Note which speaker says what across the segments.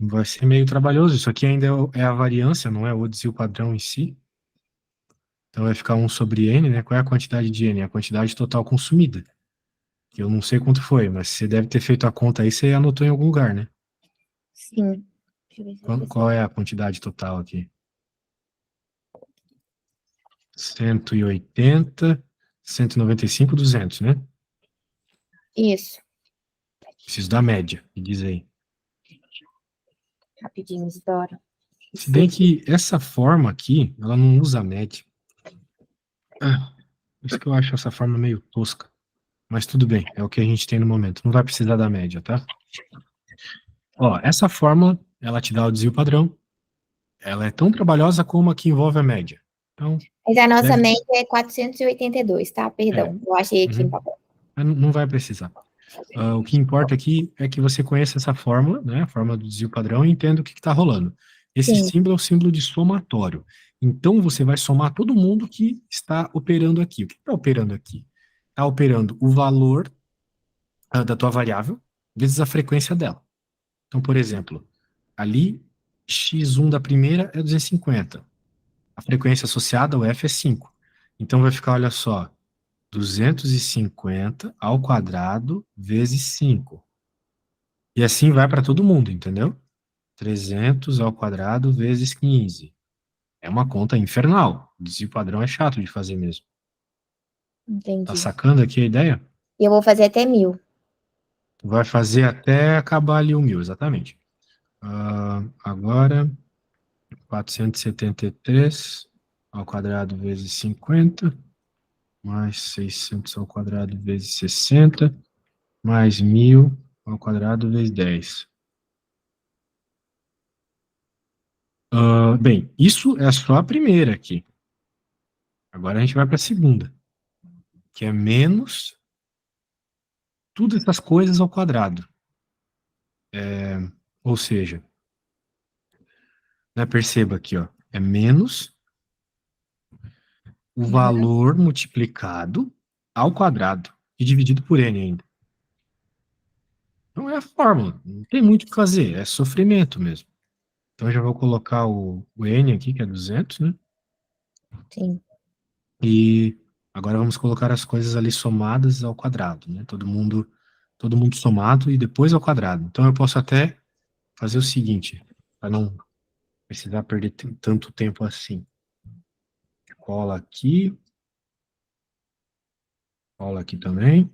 Speaker 1: vai ser meio trabalhoso. Isso aqui ainda é a variância, não é o desvio padrão em si. Então vai ficar 1 sobre N, né? Qual é a quantidade de N? A quantidade total consumida. Que eu não sei quanto foi, mas você deve ter feito a conta aí, você anotou em algum lugar, né?
Speaker 2: Sim. Deixa eu ver se eu
Speaker 1: Qual
Speaker 2: consigo.
Speaker 1: é a quantidade total aqui? 180, 195, 200, né?
Speaker 2: Isso.
Speaker 1: Preciso da média, me diz aí.
Speaker 2: Rapidinho, Isidora.
Speaker 1: Se bem
Speaker 2: Isso.
Speaker 1: que essa forma aqui, ela não usa média. Ah, por isso que eu acho essa forma meio tosca. Mas tudo bem, é o que a gente tem no momento. Não vai precisar da média, tá? Ó, essa fórmula, ela te dá o desvio padrão. Ela é tão trabalhosa como a que envolve a média. Então,
Speaker 2: Mas a nossa
Speaker 1: deve...
Speaker 2: média é 482, tá?
Speaker 1: É.
Speaker 2: Perdão, eu achei aqui no
Speaker 1: Uhum.
Speaker 2: papel.
Speaker 1: Mas não vai precisar. O que importa aqui é que você conheça essa fórmula, né? A fórmula do desvio padrão, e entenda o que está rolando. Esse
Speaker 2: Sim,
Speaker 1: símbolo é o símbolo de somatório. Então, você vai somar todo mundo que está operando aqui. O que está operando aqui? Está operando o valor da tua variável vezes a frequência dela. Então, por exemplo, ali, x1 da primeira é 250. A frequência associada ao f é 5. Então, vai ficar, olha só, 250 ao quadrado vezes 5. E assim vai para todo mundo, entendeu? 300 ao quadrado vezes 15. É uma conta infernal. O desvio padrão é chato de fazer mesmo. Tá
Speaker 2: entendi.
Speaker 1: sacando aqui a ideia?
Speaker 2: E eu vou fazer até 1000.
Speaker 1: Vai fazer até acabar ali o 1000, exatamente. Agora, 473 ao quadrado vezes 50, mais 600 ao quadrado vezes 60, mais 1000 ao quadrado vezes 10. Bem, isso é só a primeira aqui. Agora a gente vai para a segunda, que é menos todas essas coisas ao quadrado. Ou seja, né, perceba aqui, ó, é menos o
Speaker 2: Uhum.
Speaker 1: valor multiplicado ao quadrado e dividido por n ainda. Não é a fórmula, não tem muito o que fazer, é sofrimento mesmo. Então eu já vou colocar o n aqui, que é 200, né?
Speaker 2: Sim.
Speaker 1: E agora vamos colocar as coisas ali somadas ao quadrado, né? Todo mundo somado e depois ao quadrado. Então eu posso até fazer o seguinte, para não precisar perder tanto tempo assim. Cola aqui também.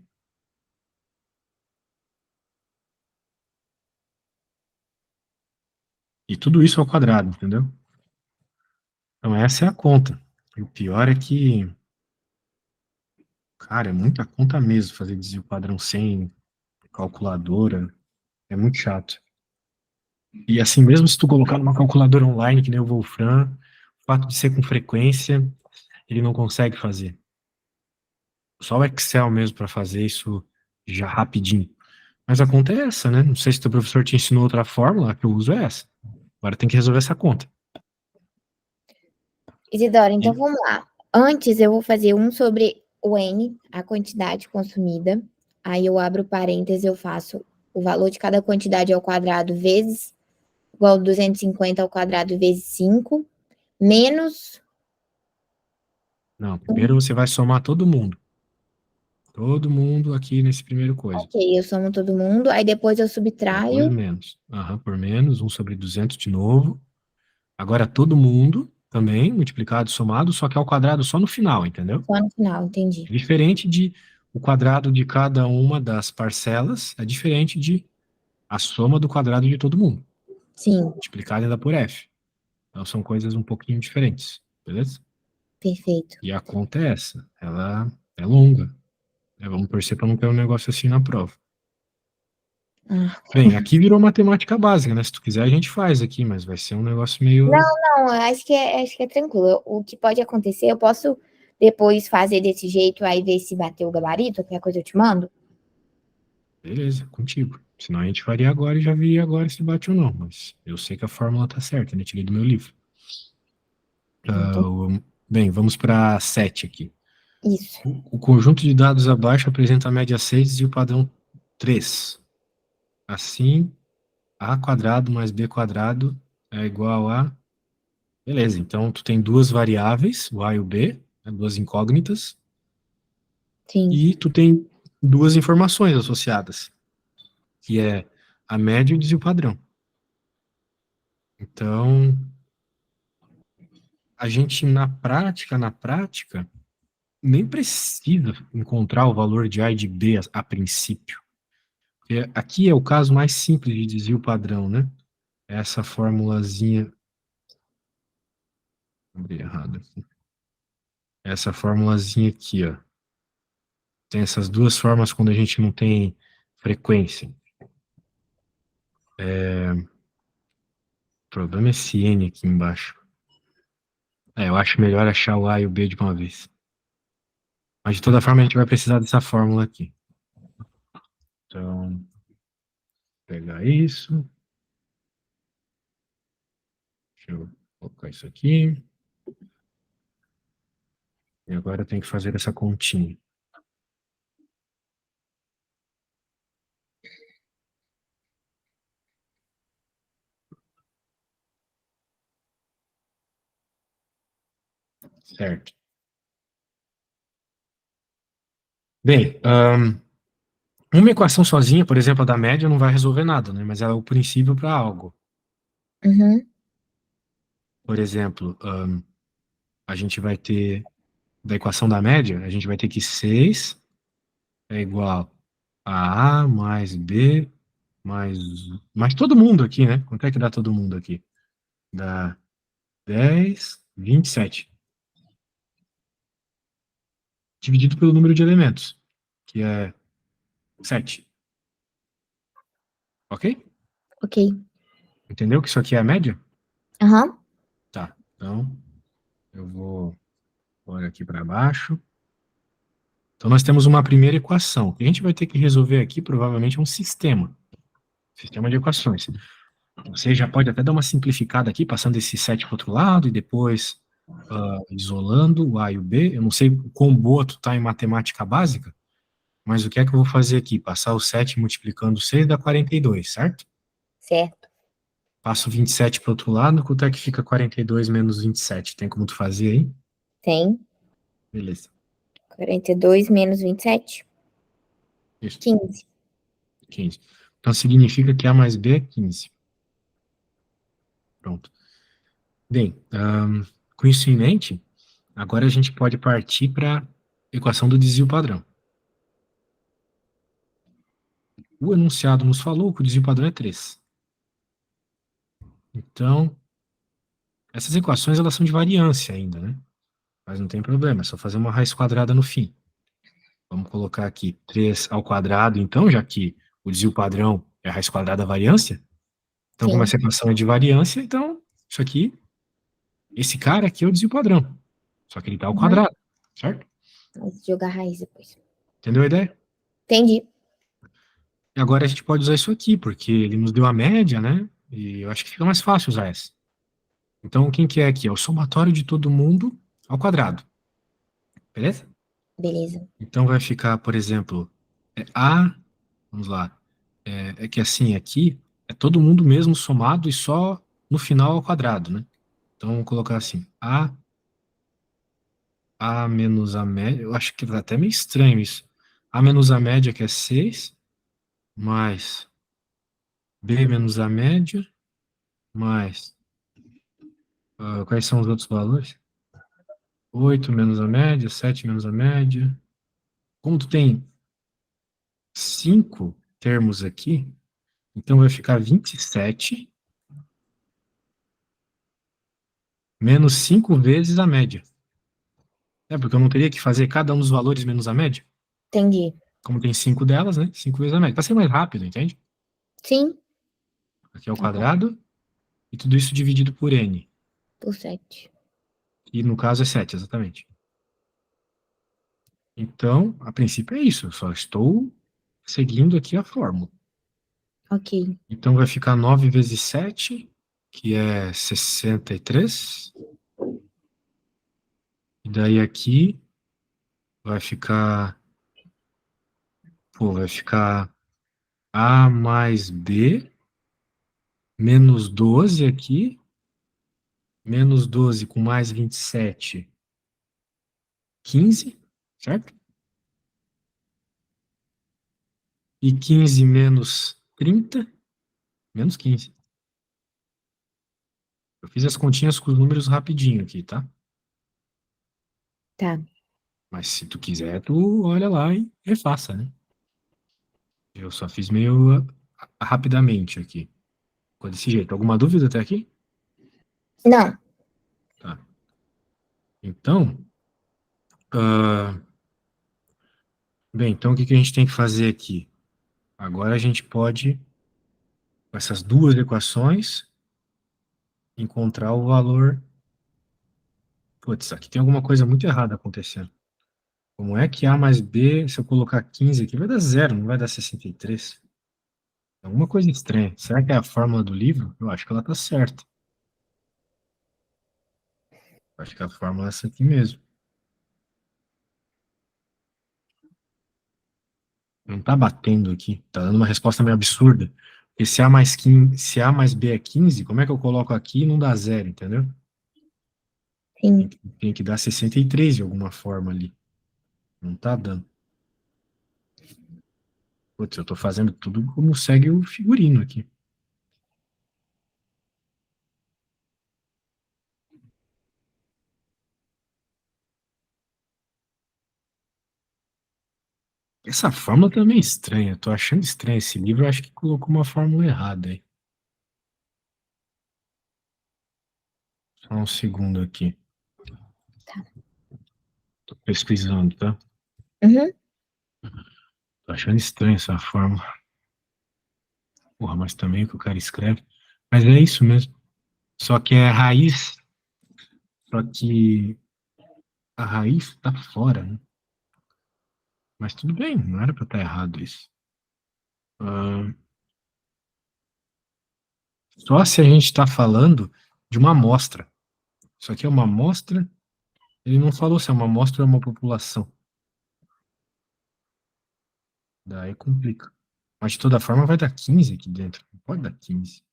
Speaker 1: E tudo isso ao quadrado, entendeu? Então essa é a conta. E o pior é que, cara, é muita conta mesmo fazer desvio padrão sem calculadora. É muito chato. E assim, mesmo se tu colocar numa calculadora online, que nem o Wolfram, o fato de ser com frequência, ele não consegue fazer. Só o Excel mesmo para fazer isso já rapidinho. Mas a conta é essa, né? Não sei se teu professor te ensinou outra fórmula, a que eu uso é essa. Agora tem que resolver essa conta.
Speaker 2: Isidora, então
Speaker 1: E,
Speaker 2: vamos lá. Antes eu vou fazer 1 sobre o N, a quantidade consumida. Aí eu abro parênteses, eu faço o valor de cada quantidade ao quadrado vezes, igual 250 ao quadrado vezes 5, menos.
Speaker 1: não, primeiro você vai somar todo mundo. Todo mundo aqui nesse primeiro coisa.
Speaker 2: Ok, eu somo todo mundo, aí depois eu
Speaker 1: Depois
Speaker 2: subtraio.
Speaker 1: menos. Aham, por menos, 1 sobre 200 de novo. Agora todo mundo também, multiplicado, somado, só que ao quadrado só no final, entendeu?
Speaker 2: Só no final, entendi.
Speaker 1: É diferente de o quadrado de cada uma das parcelas, é diferente de a soma do quadrado de todo mundo,
Speaker 2: Sim,
Speaker 1: multiplicado ainda por f. Então são coisas um pouquinho diferentes, beleza?
Speaker 2: perfeito.
Speaker 1: E a conta é essa, ela é longa, né? Vamos torcer para não ter um negócio assim na prova.
Speaker 2: Ah,
Speaker 1: Bem, aqui virou matemática básica, né? Se tu quiser a gente faz aqui, mas vai ser um negócio meio...
Speaker 2: não, acho que é tranquilo. O que pode acontecer, eu posso depois fazer desse jeito, aí ver se bateu o gabarito, qualquer coisa eu te mando?
Speaker 1: Beleza, contigo. Senão a gente faria agora e já viria agora se bate ou não, mas eu sei que a fórmula tá certa, né? Tirei do meu livro.
Speaker 2: Então,
Speaker 1: Bem, vamos para 7 aqui.
Speaker 2: isso.
Speaker 1: O conjunto de dados abaixo apresenta a média 6 e o padrão 3. Assim, A quadrado mais B quadrado é igual a... Beleza, então tu tem duas variáveis, o A e o B, né, duas incógnitas,
Speaker 2: Sim.
Speaker 1: e tu tem duas informações associadas, que é a média e o desvio padrão. Então, a gente na prática, nem precisa encontrar o valor de A e de B a princípio. Porque aqui é o caso mais simples de desvio padrão, né? Essa formulazinha. Abri errado aqui. Essa formulazinha aqui, ó. Tem essas duas formas quando a gente não tem frequência. O problema é esse N aqui embaixo. Eu acho melhor achar o A e o B de uma vez. Mas de toda forma a gente vai precisar dessa fórmula aqui. Então, vou pegar isso. Deixa eu colocar isso aqui. E agora eu tenho que fazer essa continha. Certo. Bem, uma equação sozinha, por exemplo, a da média, não vai resolver nada, né? Mas ela é o princípio para algo.
Speaker 2: Uhum.
Speaker 1: Por exemplo, a gente vai ter, da equação da média, a gente vai ter que 6 é igual a mais B mais, mais todo mundo aqui, né? Quanto é que dá todo mundo aqui? Dá 10, 27. Dividido pelo número de elementos, que é 7. Ok?
Speaker 2: Ok.
Speaker 1: Entendeu que isso aqui é a média?
Speaker 2: Aham.
Speaker 1: Tá. Então, eu vou pôr aqui para baixo. Então, nós temos uma primeira equação. O que a gente vai ter que resolver aqui, provavelmente, é um sistema de equações. Você já pode até dar uma simplificada aqui, passando esse 7 para o outro lado e depois isolando o A e o B. Eu não sei o quão boa tu tá em matemática básica, mas o que é que eu vou fazer aqui? Passar o 7 multiplicando 6 dá 42, certo?
Speaker 2: Certo.
Speaker 1: Passo 27 para o outro lado, quanto é que fica 42 menos 27? Tem como tu fazer aí?
Speaker 2: Tem.
Speaker 1: Beleza.
Speaker 2: 42 menos 27.
Speaker 1: Isso,
Speaker 2: 15.
Speaker 1: 15. Então significa que A mais B é 15. Pronto. Bem, com isso em mente, agora a gente pode partir para a equação do desvio padrão. O enunciado nos falou que o desvio padrão é 3. Então, essas equações elas são de variância ainda, né? Mas não tem problema, é só fazer uma raiz quadrada no fim. Vamos colocar aqui 3 ao quadrado, então, já que o desvio padrão é a raiz quadrada da variância. Então, como
Speaker 2: Sim.
Speaker 1: essa equação é de variância, então, isso aqui, esse cara aqui é o desvio padrão. Só que ele está ao
Speaker 2: Uhum.
Speaker 1: quadrado, certo?
Speaker 2: Vou jogar raiz depois.
Speaker 1: Entendeu a ideia?
Speaker 2: Entendi.
Speaker 1: E agora a gente pode usar isso aqui, porque ele nos deu a média, né? E eu acho que fica mais fácil usar essa. Então, quem que é aqui? É o somatório de todo mundo ao quadrado. Beleza?
Speaker 2: Beleza.
Speaker 1: Então vai ficar, por exemplo, A, vamos lá, é que assim, aqui é todo mundo mesmo somado e só no final ao quadrado, né? Então vamos colocar assim, A menos a média, eu acho que tá até meio estranho isso. A menos a média, que é 6, mais B menos a média, mais, quais são os outros valores? 8 menos a média, 7 menos a média. Como tu tem 5 termos aqui, então vai ficar 27 menos 5 vezes a média. Porque eu não teria que fazer cada um dos valores menos a média?
Speaker 2: Entendi.
Speaker 1: Como tem 5 delas, né? 5 vezes a média. Para ser mais rápido, entende?
Speaker 2: Sim.
Speaker 1: Aqui é o
Speaker 2: Tá.
Speaker 1: quadrado e tudo isso dividido por n.
Speaker 2: Por 7.
Speaker 1: E no caso é 7, exatamente. Então, a princípio é isso. Eu só estou seguindo aqui a fórmula.
Speaker 2: Ok.
Speaker 1: Então vai ficar 9 vezes 7, que é 63. E daí aqui vai ficar, vai ficar A mais B menos 12 aqui, menos 12 com mais 27, 15, certo? E 15 menos 30, menos 15. Eu fiz as continhas com os números rapidinho aqui, tá?
Speaker 2: Tá.
Speaker 1: Mas se tu quiser, tu olha lá e refaça, né? Eu só fiz meio rapidamente aqui. Ficou desse jeito. Alguma dúvida até aqui?
Speaker 2: Não,
Speaker 1: Tá. Então, bem, então o que que a gente tem que fazer aqui? Agora a gente pode, com essas duas equações, encontrar o valor. Putz, aqui tem alguma coisa muito errada acontecendo. Como é que A mais B, se eu colocar 15 aqui, vai dar zero, não vai dar 63? É alguma coisa estranha. Será que é a fórmula do livro? Eu acho que ela tá certa. Eu acho que a fórmula é essa aqui mesmo. Não tá batendo aqui. Tá dando uma resposta meio absurda. Porque se A mais 15, se A mais B é 15, como é que eu coloco aqui e não dá zero, entendeu? Tem
Speaker 2: sim.
Speaker 1: que, tem que dar 63 de alguma forma ali. Não tá dando. Putz, eu tô fazendo tudo como segue o figurino aqui. Essa fórmula também é estranha. Eu tô achando estranho esse livro. Eu acho que colocou uma fórmula errada aí. Só um segundo aqui. Tô pesquisando, tá?
Speaker 2: Uhum.
Speaker 1: Tô achando estranho essa fórmula. Porra, mas também o que o cara escreve. Mas é isso mesmo. Só que é raiz. Só que a raiz tá fora, né? Mas tudo bem, não era pra estar errado isso. Ah, só se a gente está falando de uma amostra. Isso aqui é uma amostra. Ele não falou se é uma amostra ou é uma população. Daí complica. Mas de toda forma vai dar 15 aqui dentro. Não pode dar 15.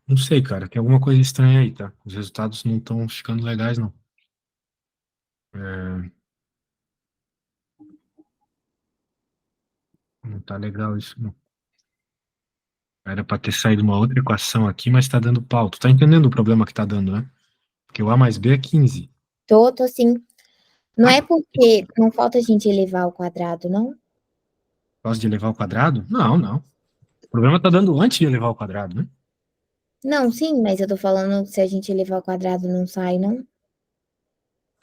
Speaker 1: Não sei, cara. Tem alguma coisa estranha aí, tá? Os resultados não estão ficando legais, não. É, não tá legal isso, não. Era para ter saído uma outra equação aqui, mas tá dando pau. Tu tá entendendo o problema que tá dando, né? Porque o A mais B é 15.
Speaker 2: Tô sim. Não
Speaker 1: Ah,
Speaker 2: é
Speaker 1: por
Speaker 2: porque não falta a gente elevar ao quadrado, não?
Speaker 1: causa de elevar ao quadrado? Não, não. O problema tá dando antes de elevar ao quadrado, né?
Speaker 2: Não, sim, mas eu tô falando se a gente elevar ao quadrado não sai, não?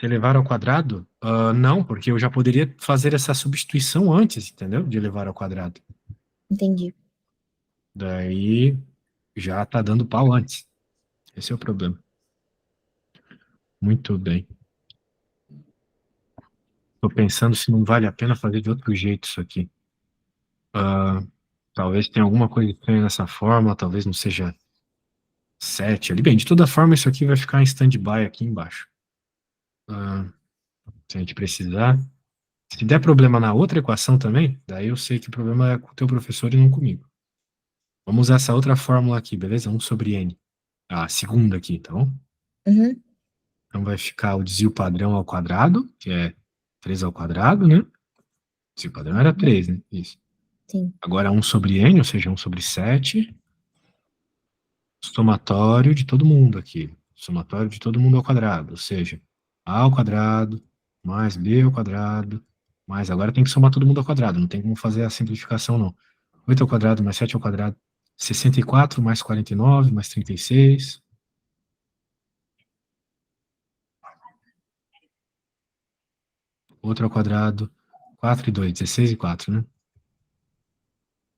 Speaker 1: Se elevar ao quadrado? Não, porque eu já poderia fazer essa substituição antes, entendeu? De elevar ao quadrado.
Speaker 2: Entendi.
Speaker 1: Daí já tá dando pau antes. Esse é o problema. Muito bem. Tô pensando se não vale a pena fazer de outro jeito isso aqui. Ah, talvez tenha alguma coisa estranha nessa forma, talvez não seja 7 ali. Bem, de toda forma, isso aqui vai ficar em stand-by aqui embaixo. Ah, se a gente precisar. Se der problema na outra equação também, daí eu sei que o problema é com o teu professor e não comigo. Vamos usar essa outra fórmula aqui, beleza? 1/n. A segunda aqui, tá bom?
Speaker 2: Uhum,
Speaker 1: Então vai ficar o desvio padrão ao quadrado, que é 3 ao quadrado, né? O desvio padrão era 3, né? Isso.
Speaker 2: sim.
Speaker 1: Agora 1/n, ou seja, 1/7, somatório de todo mundo aqui. Somatório de todo mundo ao quadrado, ou seja, a ao quadrado mais b ao quadrado, mais agora tem que somar todo mundo ao quadrado, não tem como fazer a simplificação, não. 8 ao quadrado mais 7 ao quadrado, 64 mais 49 mais 36. Outro ao quadrado, 4 e 2, 16 e 4, né?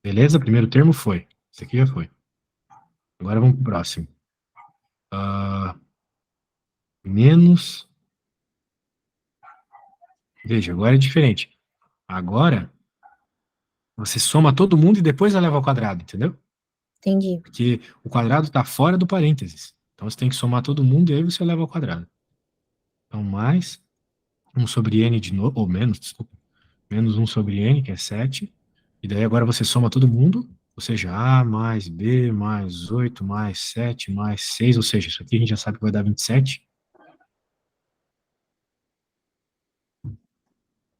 Speaker 1: Beleza? Primeiro termo foi. Esse aqui já foi. Agora vamos pro próximo. Ah, menos. Veja, agora é diferente. Agora, você soma todo mundo e depois eleva ao quadrado, entendeu?
Speaker 2: Entendi.
Speaker 1: Porque o quadrado está fora do parênteses. Então você tem que somar todo mundo e aí você eleva ao quadrado. Então, mais 1/n de novo, ou menos, desculpa. Menos 1/n, que é 7. E daí agora você soma todo mundo. Ou seja, A mais B mais 8 mais 7 mais 6, ou seja, isso aqui a gente já sabe que vai dar 27,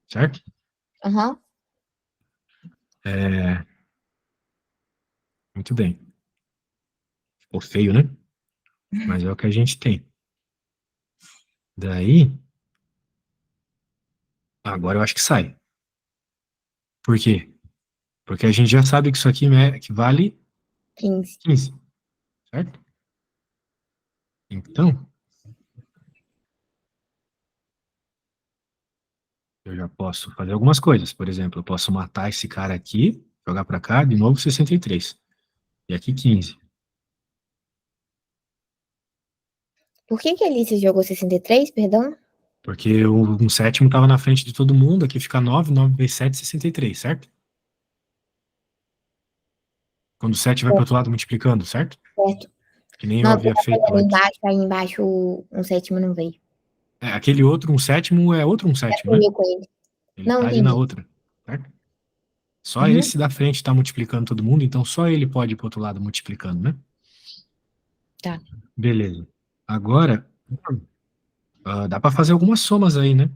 Speaker 1: certo?
Speaker 2: Aham.
Speaker 1: Muito bem. Ficou feio, né? Mas é o que a gente tem. Daí, agora eu acho que sai. Por quê? Porque a gente já sabe que isso aqui equivale
Speaker 2: 15.
Speaker 1: 15, certo? Então, eu já posso fazer algumas coisas. Por exemplo, eu posso matar esse cara aqui, jogar para cá, de novo 63. E aqui 15.
Speaker 2: Por que que a Alice jogou 63, perdão?
Speaker 1: Porque um sétimo estava na frente de todo mundo, aqui fica 9, 9 vezes 7, 63, certo? Quando o 7 vai para o outro lado multiplicando, certo?
Speaker 2: Certo.
Speaker 1: Que nem eu
Speaker 2: Nossa, eu
Speaker 1: havia
Speaker 2: tava
Speaker 1: feito
Speaker 2: olhando
Speaker 1: antes.
Speaker 2: embaixo, aí embaixo um sétimo não veio.
Speaker 1: É, aquele outro, um sétimo, é outro um
Speaker 2: Já
Speaker 1: sétimo, né?
Speaker 2: sumiu com ele.
Speaker 1: Ele
Speaker 2: Não,
Speaker 1: tá ali na
Speaker 2: entendi.
Speaker 1: outra, certo? Só
Speaker 2: Uhum.
Speaker 1: esse da frente está multiplicando todo mundo, então só ele pode ir para o outro lado multiplicando, né?
Speaker 2: Tá.
Speaker 1: Beleza. Agora, dá para fazer algumas somas aí, né?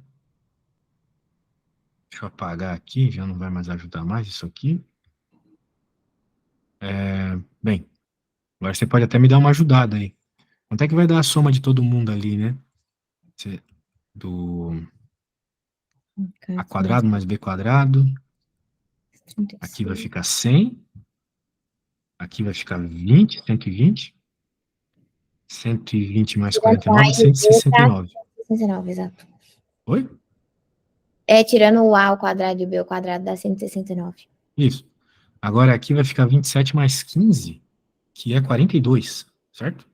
Speaker 1: Deixa eu apagar aqui, já não vai mais ajudar mais isso aqui. Bem, agora você pode até me dar uma ajudada aí. Quanto é que vai dar a soma de todo mundo ali, né? Do A
Speaker 2: 4 mais
Speaker 1: quadrado mais B quadrado. Aqui vai
Speaker 2: 36.
Speaker 1: ficar 100. Aqui vai ficar 20, 120. 120 mais
Speaker 2: Tirando o A
Speaker 1: 49,
Speaker 2: e o B tá
Speaker 1: 169.
Speaker 2: 169, exato.
Speaker 1: Oi?
Speaker 2: É, tirando o A ao quadrado e o B ao quadrado dá 169.
Speaker 1: Isso. Agora aqui vai ficar 27 mais 15, que é 42, certo?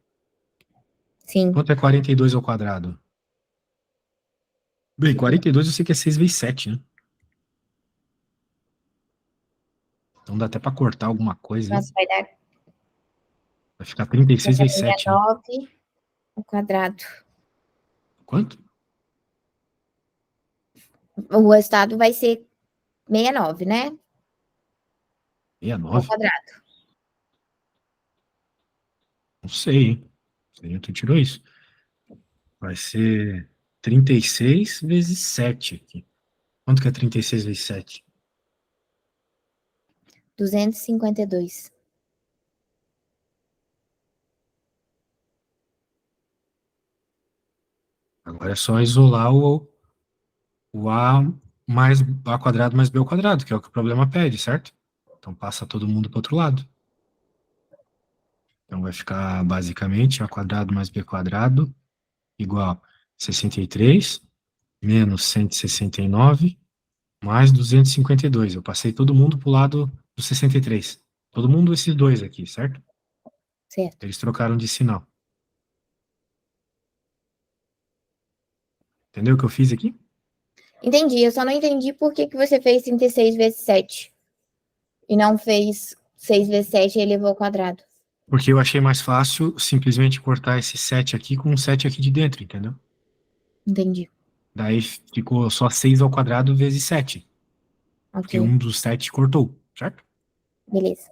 Speaker 2: Sim.
Speaker 1: Quanto é 42 ao quadrado? Bem, 42 eu sei que é 6 vezes 7, né? Então dá até para cortar alguma coisa aí.
Speaker 2: Nossa, vai dar
Speaker 1: Vai ficar 36 vezes 7, né?
Speaker 2: 69 ao quadrado.
Speaker 1: Quanto?
Speaker 2: O resultado vai ser 69, né? Ao
Speaker 1: 69?
Speaker 2: quadrado.
Speaker 1: Não sei, hein? Sei, tu tirou isso. Vai ser 36 vezes 7 aqui. Quanto que é 36 vezes 7?
Speaker 2: 252.
Speaker 1: Agora é só isolar o A mais A quadrado mais B ao quadrado, que é o que o problema pede, certo? Então passa todo mundo para o outro lado. Então vai ficar basicamente A quadrado mais B quadrado igual 63 menos 169 mais 252. Eu passei todo mundo para o lado do 63. Todo mundo esses dois aqui, certo?
Speaker 2: Certo.
Speaker 1: Eles trocaram de sinal. Entendeu o que eu fiz aqui?
Speaker 2: Entendi. Eu só não entendi por que que você fez 36 vezes 7 e não fez 6 vezes 7 e elevou ao quadrado.
Speaker 1: Porque eu achei mais fácil simplesmente cortar esse 7 aqui com um 7 aqui de dentro, entendeu?
Speaker 2: Entendi.
Speaker 1: Daí ficou só 6 ao quadrado vezes 7,
Speaker 2: Ok.
Speaker 1: porque um dos 7 cortou, certo?
Speaker 2: Beleza.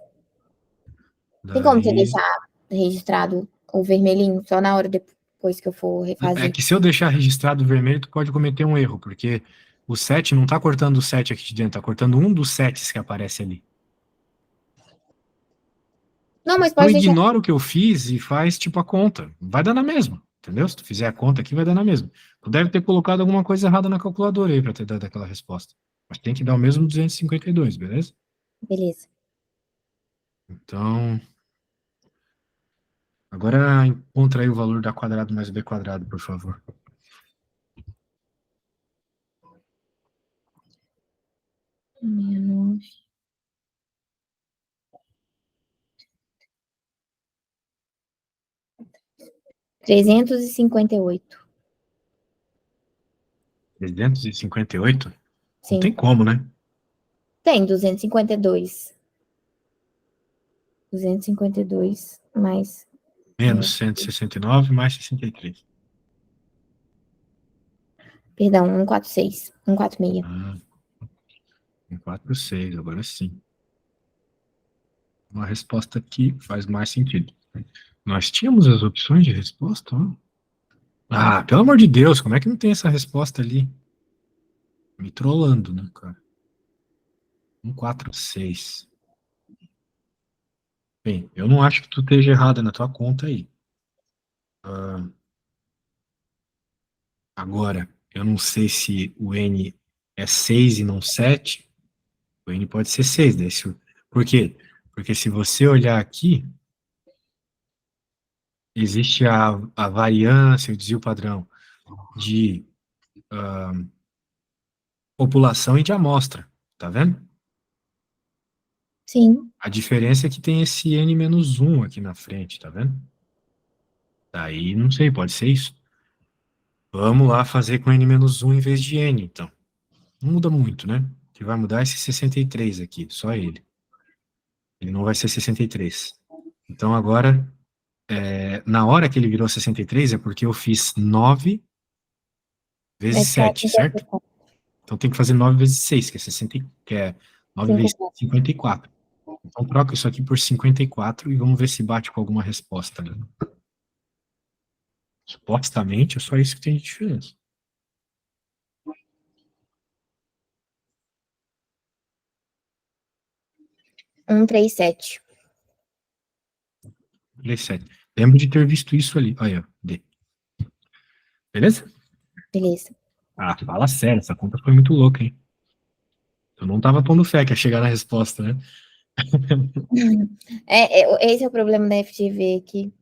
Speaker 2: Tem como você
Speaker 1: Daí.
Speaker 2: deixar registrado o vermelhinho só na hora depois que eu for
Speaker 1: É
Speaker 2: refazer?
Speaker 1: que se eu deixar registrado vermelho, tu pode cometer um erro, porque o 7 não tá cortando o 7 aqui de dentro, tá cortando um dos 7 que aparece ali.
Speaker 2: Não, mas
Speaker 1: Então
Speaker 2: pode deixar.
Speaker 1: ignora o que eu fiz e faz tipo a conta. Vai dar na mesma, entendeu? Se tu fizer a conta aqui, vai dar na mesma. Tu deve ter colocado alguma coisa errada na calculadora aí pra ter dado aquela resposta. Mas tem que dar o mesmo 252, beleza?
Speaker 2: Beleza.
Speaker 1: Então, agora encontra aí o valor da quadrado mais b quadrado, por favor.
Speaker 2: 69. 358.
Speaker 1: 358? Não tem
Speaker 2: Sim.
Speaker 1: como, né?
Speaker 2: Tem 252. 252 mais.
Speaker 1: Menos 169 mais 63.
Speaker 2: Perdão, 146. 146.
Speaker 1: Ah, 146, agora sim. Uma resposta aqui faz mais sentido. Nós tínhamos as opções de resposta, ó. Ah, pelo amor de Deus, como é que não tem essa resposta ali? Me trollando, né, cara? 146. Bem, eu não acho que tu esteja errada na tua conta aí. Agora, eu não sei se o N é 6 e não 7. O N pode ser 6. Por quê? Porque se você olhar aqui, existe a variância, o desvio padrão de população e de amostra, tá vendo?
Speaker 2: Sim.
Speaker 1: A diferença é que tem esse N-1 aqui na frente, tá vendo? Daí, não sei, pode ser isso. Vamos lá fazer com N-1 em vez de N, então. Não muda muito, né? O que vai mudar é esse 63 aqui, só ele. Ele não vai ser 63. Então, agora, na hora que ele virou 63, é porque eu fiz 9
Speaker 2: Vai
Speaker 1: vezes
Speaker 2: ficar
Speaker 1: 7, certo? Então, tem que fazer 9 vezes 6, que é 60, que é 9 vezes
Speaker 2: 54.
Speaker 1: 54. Então, troca isso aqui por 54 e vamos ver se bate com alguma resposta ali. Supostamente, é só isso que tem de diferença.
Speaker 2: Três, sete.
Speaker 1: 37. Lembro de ter visto isso ali. Olha, D. Beleza?
Speaker 2: Beleza.
Speaker 1: Ah, fala sério, essa conta foi muito louca, hein? Eu não tava pondo fé que ia chegar na resposta, né?
Speaker 2: Esse é o problema da FGV, que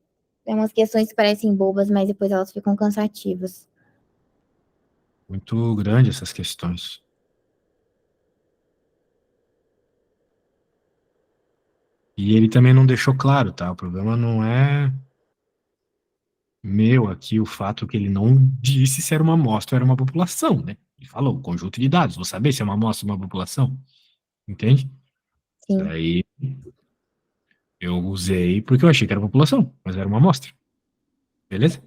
Speaker 2: tem umas questões que parecem bobas, mas depois elas ficam cansativas.
Speaker 1: Muito grande essas questões. E ele também não deixou claro, tá? O problema não é meu aqui, o fato que ele não disse se era uma amostra ou era uma população, né? Ele falou, conjunto de dados, vou saber se é uma amostra ou uma população. Entende?
Speaker 2: Sim.
Speaker 1: Daí eu usei porque eu achei que era população, mas era uma amostra. Beleza?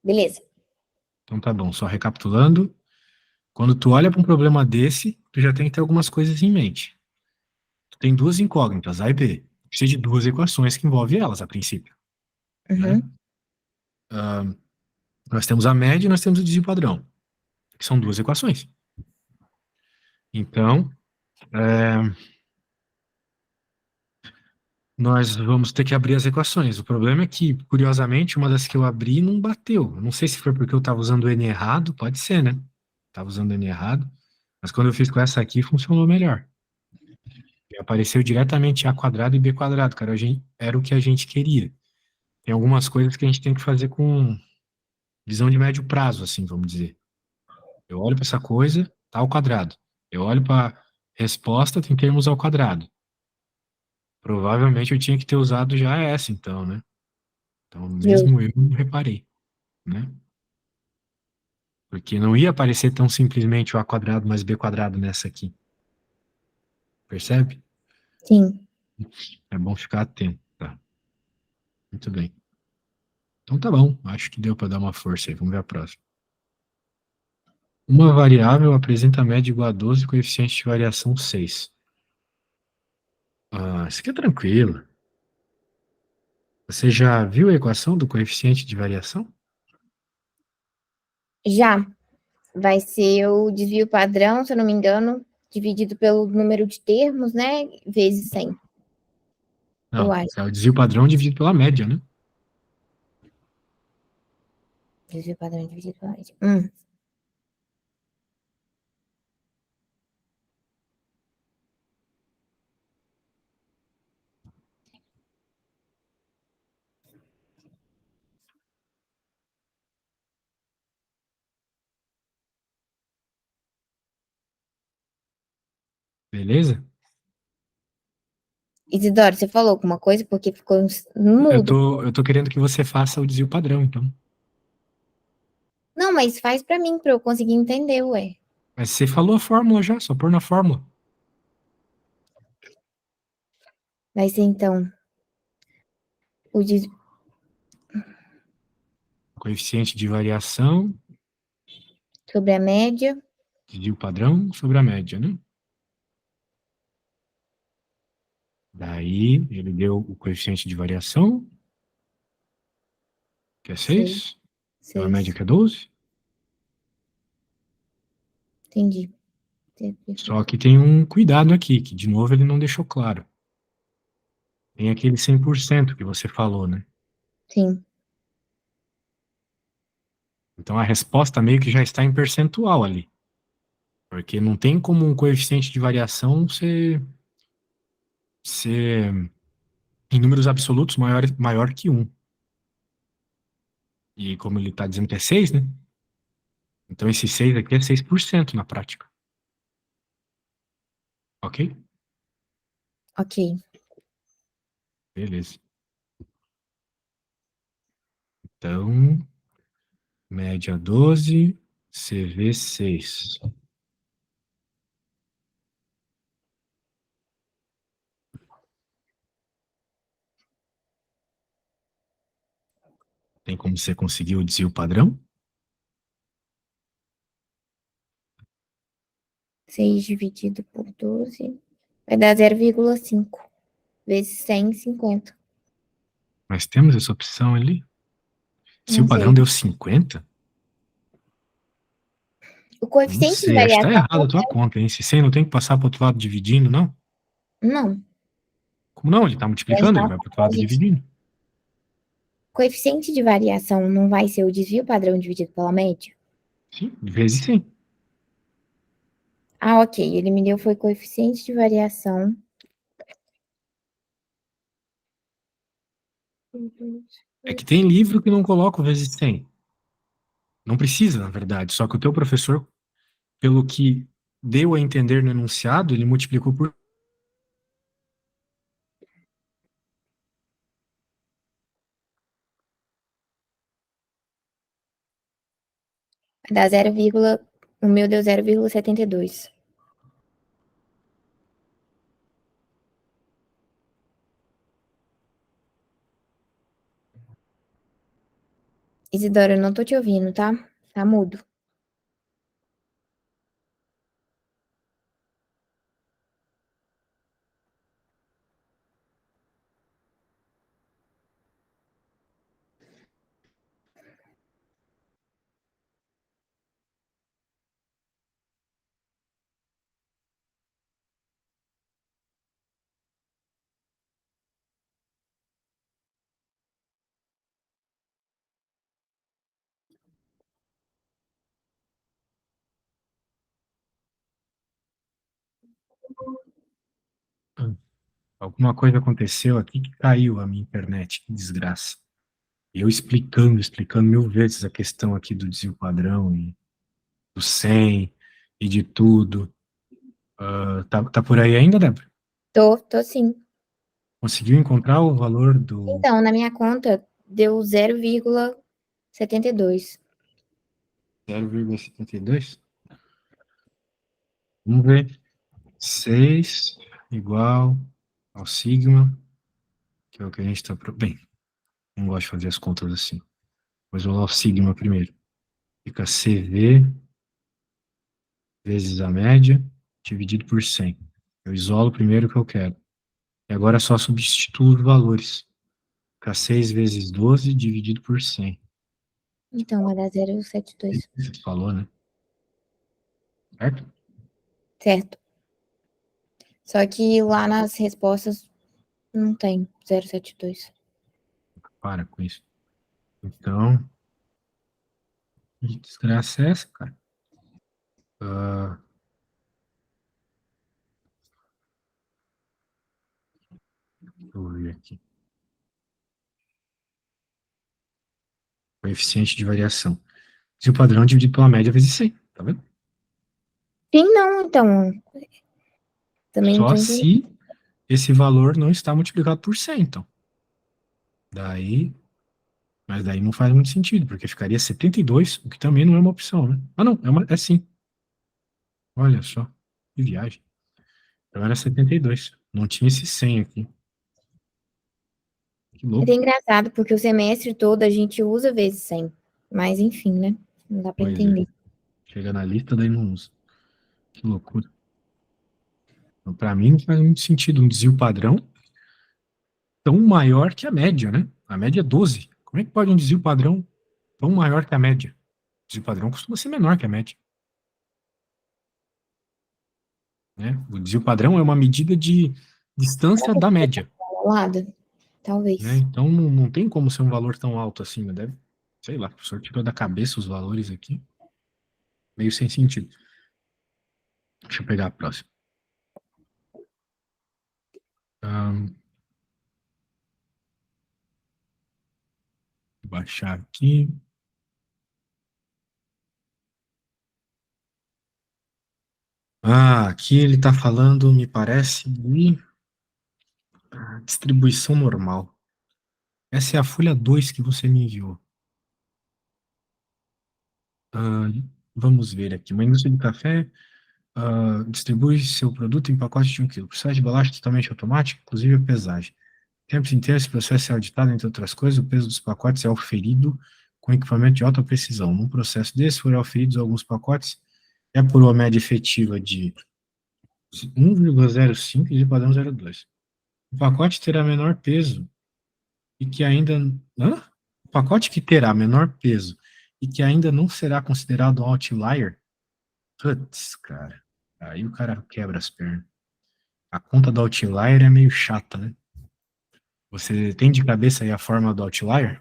Speaker 2: Beleza.
Speaker 1: Então tá bom, só recapitulando. Quando tu olha para um problema desse, tu já tem que ter algumas coisas em mente. Tu tem duas incógnitas, A e B. Precisa de duas equações que envolvem elas, a princípio, né?
Speaker 2: Uhum.
Speaker 1: Nós temos a média e nós temos o desvio padrão, que são duas equações. Então, nós vamos ter que abrir as equações. O problema é que, curiosamente, uma das que eu abri não bateu. Eu não sei se foi porque eu estava usando o N errado, pode ser, né? Estava usando o N errado, mas quando eu fiz com essa aqui, funcionou melhor. E apareceu diretamente A quadrado e B quadrado, cara. Era o que a gente queria. Tem algumas coisas que a gente tem que fazer com visão de médio prazo, assim, vamos dizer. Eu olho para essa coisa, tá ao quadrado. Eu olho para resposta, tem termos ao quadrado. Provavelmente eu tinha que ter usado já essa, então, né? Então,
Speaker 2: Justo.
Speaker 1: mesmo eu não reparei, né? Porque não ia aparecer tão simplesmente o A quadrado mais B quadrado nessa aqui. Percebe?
Speaker 2: Sim.
Speaker 1: É bom ficar atento, tá? Muito bem. Então tá bom, acho que deu para dar uma força aí. Vamos ver a próxima. Uma variável apresenta média igual a 12, coeficiente de variação 6. Ah, isso aqui é tranquilo. Você já viu a equação do coeficiente de variação?
Speaker 2: Já vai ser o desvio padrão, se eu não me engano, dividido pelo número de termos, né? Vezes 100, eu
Speaker 1: Não,
Speaker 2: acho.
Speaker 1: é o desvio padrão dividido pela média, né?
Speaker 2: Desvio padrão dividido pela média.
Speaker 1: Beleza?
Speaker 2: Isidoro, você falou alguma coisa porque ficou
Speaker 1: Eu
Speaker 2: mudo.
Speaker 1: tô, eu tô querendo que você faça o desvio padrão, então.
Speaker 2: Não, mas faz pra mim, pra eu conseguir entender, ué.
Speaker 1: Mas você falou a fórmula já, só pôr na fórmula.
Speaker 2: Vai ser então o des...
Speaker 1: Coeficiente de variação,
Speaker 2: sobre a média
Speaker 1: desvio padrão sobre a média, né? Daí, ele deu o coeficiente de variação, que é
Speaker 2: 6,
Speaker 1: 6, deu a média
Speaker 2: 6.
Speaker 1: que é 12.
Speaker 2: Entendi.
Speaker 1: Só que tem um cuidado aqui, que de novo ele não deixou claro. Tem aquele 100% que você falou, né?
Speaker 2: Sim.
Speaker 1: Então a resposta meio que já está em percentual ali. Porque não tem como um coeficiente de variação ser em números absolutos maior que um. E como ele está dizendo que é 6, né? Então esse 6 aqui é 6% na prática. Ok?
Speaker 2: Ok.
Speaker 1: Beleza. Então, média 12, CV 6. Tem como você conseguir o desvio padrão?
Speaker 2: 6 dividido por 12 vai dar 0,5 vezes 150.
Speaker 1: Nós temos essa opção ali. Se o
Speaker 2: Não
Speaker 1: padrão
Speaker 2: sei.
Speaker 1: deu 50,
Speaker 2: O
Speaker 1: não
Speaker 2: coeficiente de
Speaker 1: sei, acho que tá
Speaker 2: variação,
Speaker 1: errado a tua conta, hein? Esse 100 não tem que passar para o outro lado dividindo, não?
Speaker 2: não.
Speaker 1: Como não? Ele tá multiplicando, ele vai para o outro lado dividindo.
Speaker 2: Coeficiente de variação não vai ser o desvio padrão dividido pela média?
Speaker 1: Sim, de vezes 100.
Speaker 2: Ah, ok. Ele me deu foi coeficiente de variação.
Speaker 1: É que tem livro que não coloca o vezes 100. Não precisa, na verdade, só que o teu professor, pelo que deu a entender no enunciado, ele multiplicou por...
Speaker 2: Vai dar 0, o meu deu 0,72. Isidoro, eu não tô te ouvindo, tá? Tá mudo.
Speaker 1: Alguma coisa aconteceu aqui que caiu a minha internet, que desgraça. Eu explicando mil vezes a questão aqui do desvio padrão e do 100 e de tudo. Tá por aí ainda, Débora?
Speaker 2: Tô sim.
Speaker 1: Conseguiu encontrar o valor do
Speaker 2: Então, na minha conta, deu 0,72.
Speaker 1: 0,72? Vamos ver. 6 igual ao sigma, que é o que a gente está... Bem, não gosto de fazer as contas assim. Mas vou lá o sigma primeiro. Fica CV vezes a média dividido por 100. Eu isolo primeiro o que eu quero. E agora só substituo os valores. Fica 6 vezes 12 dividido por 100.
Speaker 2: Então, vai dar 0,72.
Speaker 1: Você falou, né? Certo?
Speaker 2: Certo. Só que lá nas respostas não tem 0,72.
Speaker 1: Para com isso. Então, que desgraça é essa, cara? Ah, deixa eu ver aqui. Coeficiente de variação. Se o padrão dividido pela média vezes 100, tá vendo?
Speaker 2: Sim, não, então. Também não
Speaker 1: Só
Speaker 2: tô entendendo.
Speaker 1: se esse valor não está multiplicado por 100, então. Daí, mas daí não faz muito sentido, porque ficaria 72, o que também não é uma opção, né? Ah, não, é sim. Olha só, que viagem. Então era 72. Não tinha esse 100 aqui. Que
Speaker 2: É até
Speaker 1: louco.
Speaker 2: engraçado, porque o semestre todo a gente usa vezes 100. Mas, enfim, né? Não dá pra
Speaker 1: Pois é.
Speaker 2: entender.
Speaker 1: Chega na lista, daí não usa. Que loucura. Então, para mim não faz muito sentido um desvio padrão tão maior que a média, né? A média é 12. Como é que pode um desvio padrão tão maior que a média? O desvio padrão costuma ser menor que a média, né? O desvio padrão é uma medida de distância da média,
Speaker 2: Ao lado?
Speaker 1: né?
Speaker 2: Talvez.
Speaker 1: Então não tem como ser um valor tão alto assim, né? Deve, sei lá, o professor tirou da cabeça os valores aqui, meio sem sentido. Deixa eu pegar a próxima. Baixar aqui. Aqui ele está falando, me parece, de distribuição normal. Essa é a folha 2 que você me enviou. Ah, vamos ver aqui. Uma indústria de café distribui seu produto em pacotes de 1 quilo. Processo de embalagem totalmente automático, inclusive a pesagem. O tempo inteiro esse processo é auditado, entre outras coisas, o peso dos pacotes é auferido com equipamento de alta precisão. Num processo desse, foram auferidos alguns pacotes, é por uma média efetiva de 1,05 e de padrão 0,2. O pacote terá menor peso e que ainda. Hã? O pacote que terá menor peso e que ainda não será considerado um outlier. Putz, cara. Aí o cara quebra as pernas. A conta do outlier é meio chata, né? Você tem de cabeça aí a forma do outlier?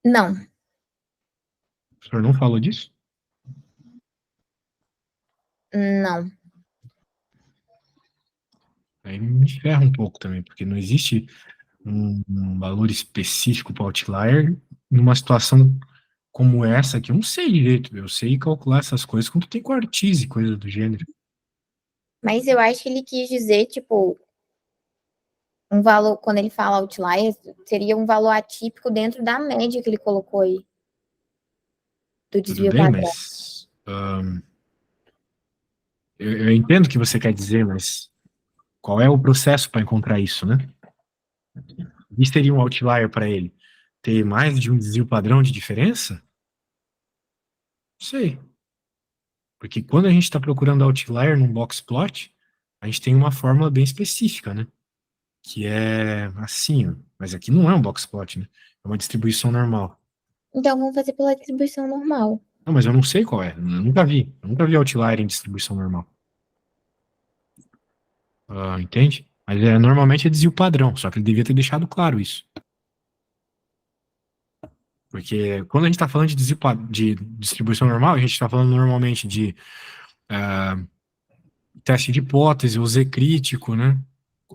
Speaker 2: Não,
Speaker 1: O senhor não falou disso?
Speaker 2: não.
Speaker 1: Aí me ferra um pouco também, porque não existe um valor específico para outlier numa situação como essa que eu não sei direito. Eu sei calcular essas coisas quando tem quartis e coisa do gênero.
Speaker 2: Mas eu acho que ele quis dizer, tipo, um valor, quando ele fala outlier, seria um valor atípico dentro da média que ele colocou aí, do
Speaker 1: Tudo
Speaker 2: desvio
Speaker 1: bem,
Speaker 2: padrão.
Speaker 1: mas eu entendo o que você quer dizer, mas qual é o processo para encontrar isso, né? E seria um outlier para ele? Ter mais de um desvio padrão de diferença? Não sei. Porque quando a gente está procurando outlier num box plot, a gente tem uma fórmula bem específica, né? Que é assim, ó. Mas aqui não é um box plot, né? É uma distribuição normal.
Speaker 2: Então, vamos fazer pela distribuição normal.
Speaker 1: Não, mas eu não sei qual é. Eu nunca vi. Eu nunca vi outlier em distribuição normal. Entende? Mas normalmente é desvio padrão, só que ele devia ter deixado claro isso. Porque quando a gente está falando de, de distribuição normal, a gente está falando normalmente de teste de hipótese, ou Z crítico, né?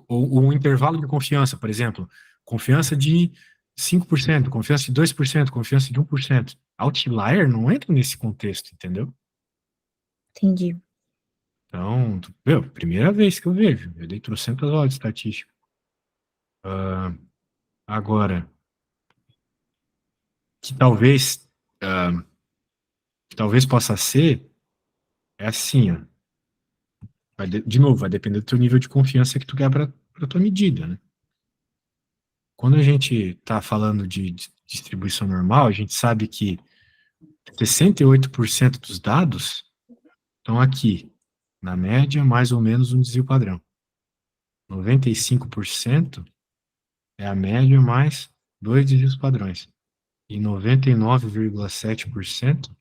Speaker 1: Ou um intervalo de confiança, por exemplo. Confiança de 5%, confiança de 2%, confiança de 1%. Outlier não entra nesse contexto, entendeu?
Speaker 2: Entendi.
Speaker 1: Então, meu, primeira vez que eu vejo. Eu dei trocentas horas de estatística. Agora, que talvez, que talvez possa ser, é assim, ó. De novo, vai depender do teu nível de confiança que tu quer para a tua medida, né? Quando a gente está falando de distribuição normal, a gente sabe que 68% dos dados estão aqui, na média, mais ou menos um desvio padrão. 95% é a média mais dois desvios padrões. E 99,7%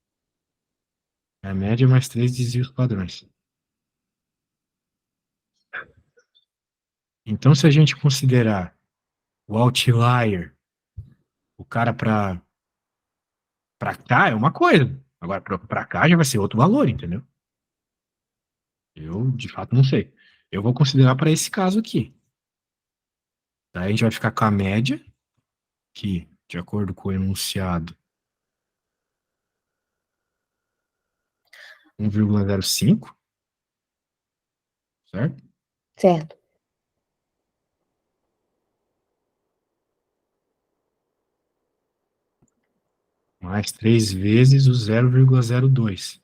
Speaker 1: é a média mais três desvios padrões. Então, se a gente considerar o outlier, o cara para cá é uma coisa, agora para cá já vai ser outro valor, entendeu? Eu, de fato, não sei. Eu vou considerar para esse caso aqui. Daí a gente vai ficar com a média, que, de acordo com o enunciado, 1,05, certo?
Speaker 2: Certo.
Speaker 1: Mais 3 vezes o 0,02.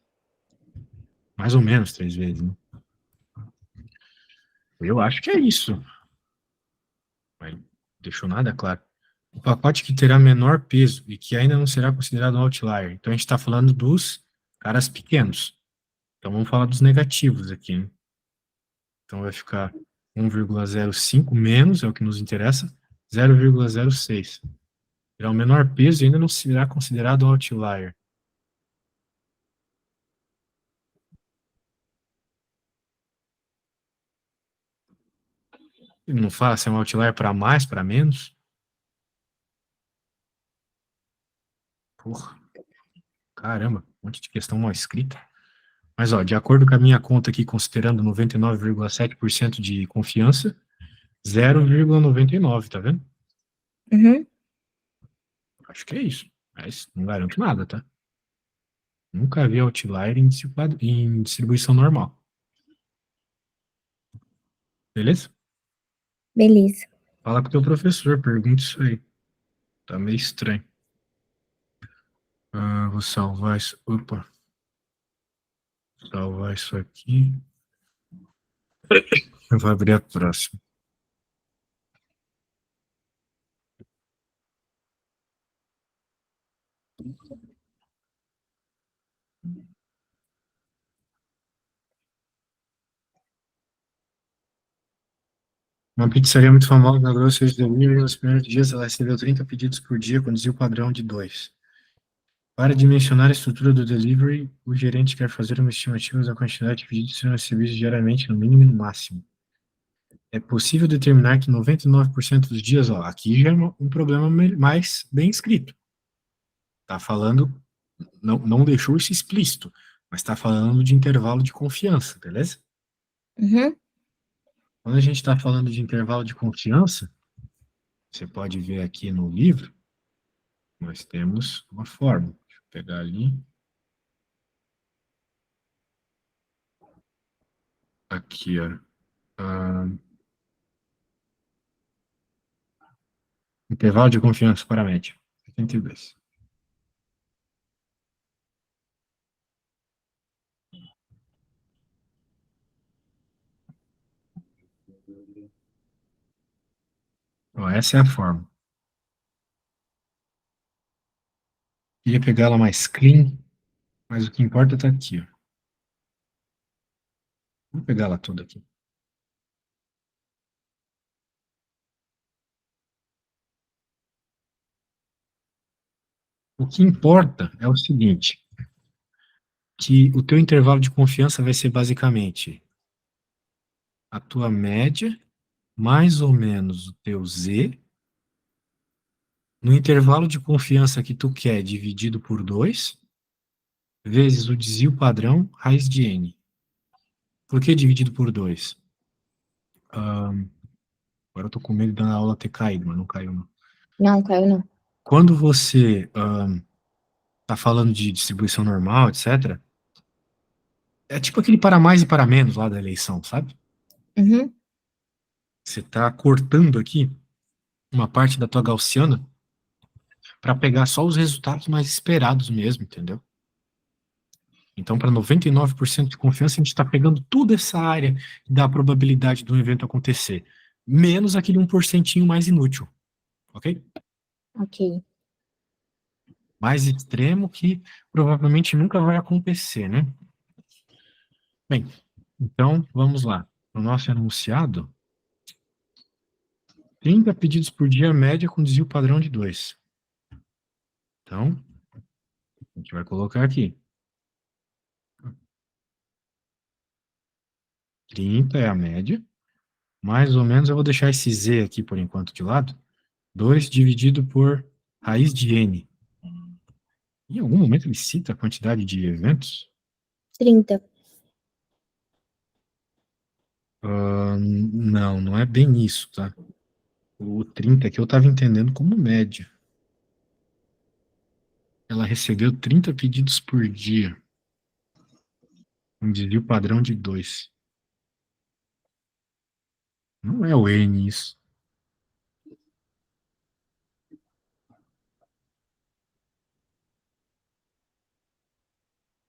Speaker 1: Mais ou menos 3 vezes, né? Eu acho que é isso. Mas deixou nada claro. O pacote que terá menor peso e que ainda não será considerado um outlier. Então a gente está falando dos caras pequenos. Então vamos falar dos negativos aqui, né? Então vai ficar 1,05 menos, é o que nos interessa, 0,06. Será o menor peso e ainda não será considerado um outlier. Ele não fala se é um outlier para mais, para menos? Porra, caramba, um monte de questão mal escrita. Mas, ó, de acordo com a minha conta aqui, considerando 99,7% de confiança, 0,99, tá vendo?
Speaker 2: Uhum.
Speaker 1: Acho que é isso. Mas não garanto nada, tá? Nunca vi outlier em distribuição normal. Beleza?
Speaker 2: Beleza.
Speaker 1: Fala com o teu professor, pergunta isso aí. Tá meio estranho. Vou salvar isso. Opa, salvar isso aqui. Eu vou abrir a próxima. Uma pizzaria muito famosa na Grocery Delivery, nos primeiros dias ela recebeu 30 pedidos por dia, conduziu o padrão de 2. Para dimensionar a estrutura do delivery, o gerente quer fazer uma estimativa da quantidade de pedidos que serão recebidos diariamente, no mínimo e no máximo. É possível determinar que 99% dos dias, ó, aqui já é um problema mais bem escrito. Está falando, não deixou isso explícito, mas está falando de intervalo de confiança, beleza?
Speaker 2: Uhum.
Speaker 1: Quando a gente está falando de intervalo de confiança, você pode ver aqui no livro, nós temos uma fórmula. Deixa eu pegar ali. Aqui, ó. Ah, intervalo de confiança para a média. 72. Ó, essa é a fórmula. Queria pegar ela mais clean, mas o que importa está aqui, ó. Vou pegar ela toda aqui. O que importa é o seguinte, que o teu intervalo de confiança vai ser basicamente a tua média, mais ou menos o teu Z, no intervalo de confiança que tu quer dividido por 2, vezes o desvio padrão, raiz de N. Por que dividido por 2? Agora eu tô com medo da aula ter caído, mas não caiu não.
Speaker 2: Não, caiu não.
Speaker 1: Quando você tá falando de distribuição normal, etc., é tipo aquele para mais e para menos lá da eleição, sabe?
Speaker 2: Uhum.
Speaker 1: Você tá cortando aqui uma parte da tua gaussiana para pegar só os resultados mais esperados mesmo, entendeu? Então, para 99% de confiança, a gente está pegando toda essa área da probabilidade do evento acontecer, menos aquele 1% mais inútil, ok?
Speaker 2: Ok.
Speaker 1: Mais extremo que provavelmente nunca vai acontecer, né? Bem, então, vamos lá. No nosso enunciado, 30 pedidos por dia, média com desvio padrão de 2. Então, a gente vai colocar aqui. 30 é a média. Mais ou menos, eu vou deixar esse Z aqui por enquanto de lado. 2 dividido por raiz de N. Em algum momento ele cita a quantidade de eventos?
Speaker 2: 30.
Speaker 1: Não, não é bem isso, tá? O 30 aqui eu estava entendendo como média. Ela recebeu 30 pedidos por dia. Um desvio padrão de 2. Não é o N isso.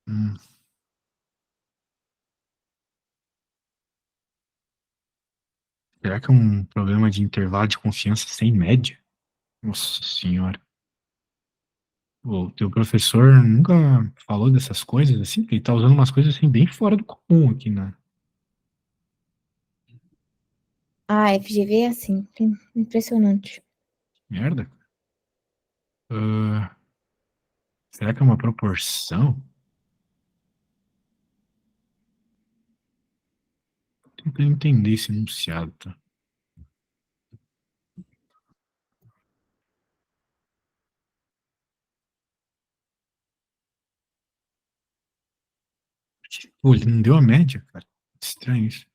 Speaker 1: Hum, será que é um problema de intervalo de confiança sem média? Nossa senhora. O teu professor nunca falou dessas coisas assim? Ele tá usando umas coisas assim bem fora do comum aqui, né?
Speaker 2: Ah, FGV é assim. Impressionante.
Speaker 1: Merda. Ah, será que é uma proporção? Tô tentando entender esse enunciado, tá? Pô, ele não deu a média, cara. Estranho isso.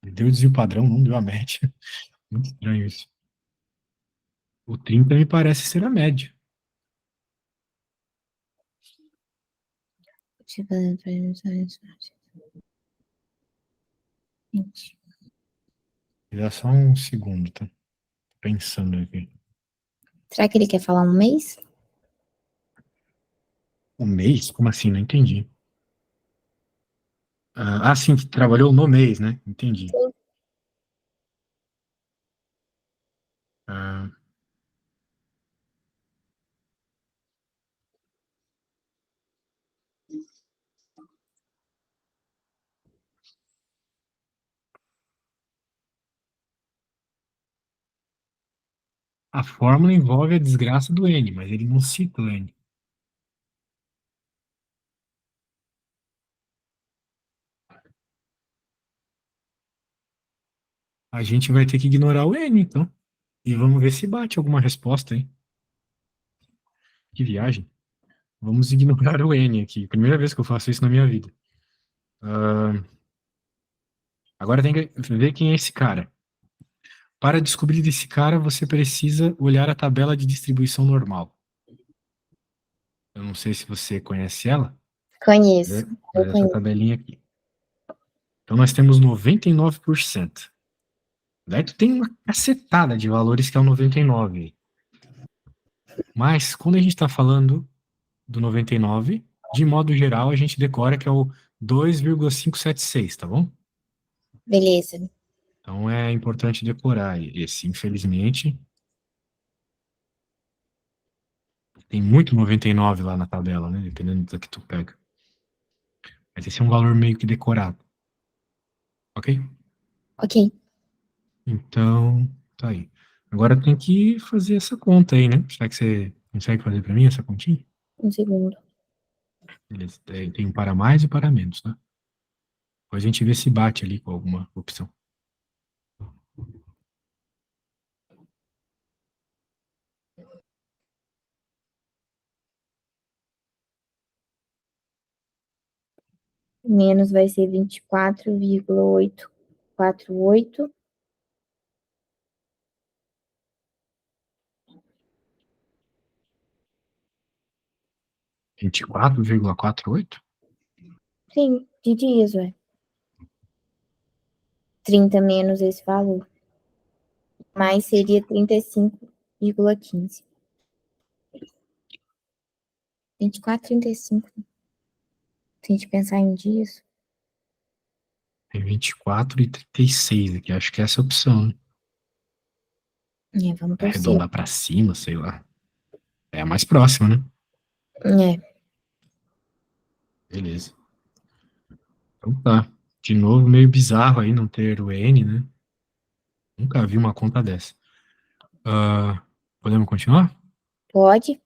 Speaker 1: Ele deu o desvio padrão, não deu a média. Muito estranho isso. O 30 me parece ser a média. Me dá só um segundo, tá? Pensando aqui.
Speaker 2: Será que ele quer falar um mês?
Speaker 1: O mês? Como assim? Não entendi. Sim, que trabalhou no mês, né? Entendi.
Speaker 2: Sim.
Speaker 1: Ah, a fórmula envolve a desgraça do N, mas ele não cita o N. A gente vai ter que ignorar o N, então. E vamos ver se bate alguma resposta, hein? Que viagem. Vamos ignorar o N aqui. Primeira vez que eu faço isso na minha vida. Ah, agora tem que ver quem é esse cara. Para descobrir esse cara, você precisa olhar a tabela de distribuição normal. Eu não sei se você conhece ela,
Speaker 2: Conheço. Eu
Speaker 1: mas essa
Speaker 2: conheço.
Speaker 1: tabelinha aqui. Então nós temos 99%. Daí tu tem uma cacetada de valores que é o 99. Mas quando a gente está falando do 99, de modo geral, a gente decora que é o 2,576, tá bom?
Speaker 2: Beleza.
Speaker 1: Então é importante decorar esse. Infelizmente, tem muito 99 lá na tabela, né? Dependendo da que tu pega. Mas esse é um valor meio que decorado, ok?
Speaker 2: Ok.
Speaker 1: Então, tá aí. Agora tem que fazer essa conta aí, né? Será que você consegue fazer para mim essa continha?
Speaker 2: Um segundo.
Speaker 1: Beleza. Tem para mais e para menos, tá? Depois a gente vê se bate ali com alguma opção.
Speaker 2: Menos vai ser 24,848.
Speaker 1: 24,48?
Speaker 2: Sim, de dias, ué. 30 menos esse valor. Mais seria 35,15. 24, 35. Se a gente pensar em dias.
Speaker 1: Tem 24 e 36 aqui. Acho que é essa a opção, né?
Speaker 2: Vamos torcer.
Speaker 1: Arredondar para cima, sei lá. É a mais próxima, né?
Speaker 2: É,
Speaker 1: Beleza. Então tá. De novo, meio bizarro aí não ter o N, né? Nunca vi uma conta dessa. Ah, podemos continuar?
Speaker 2: pode.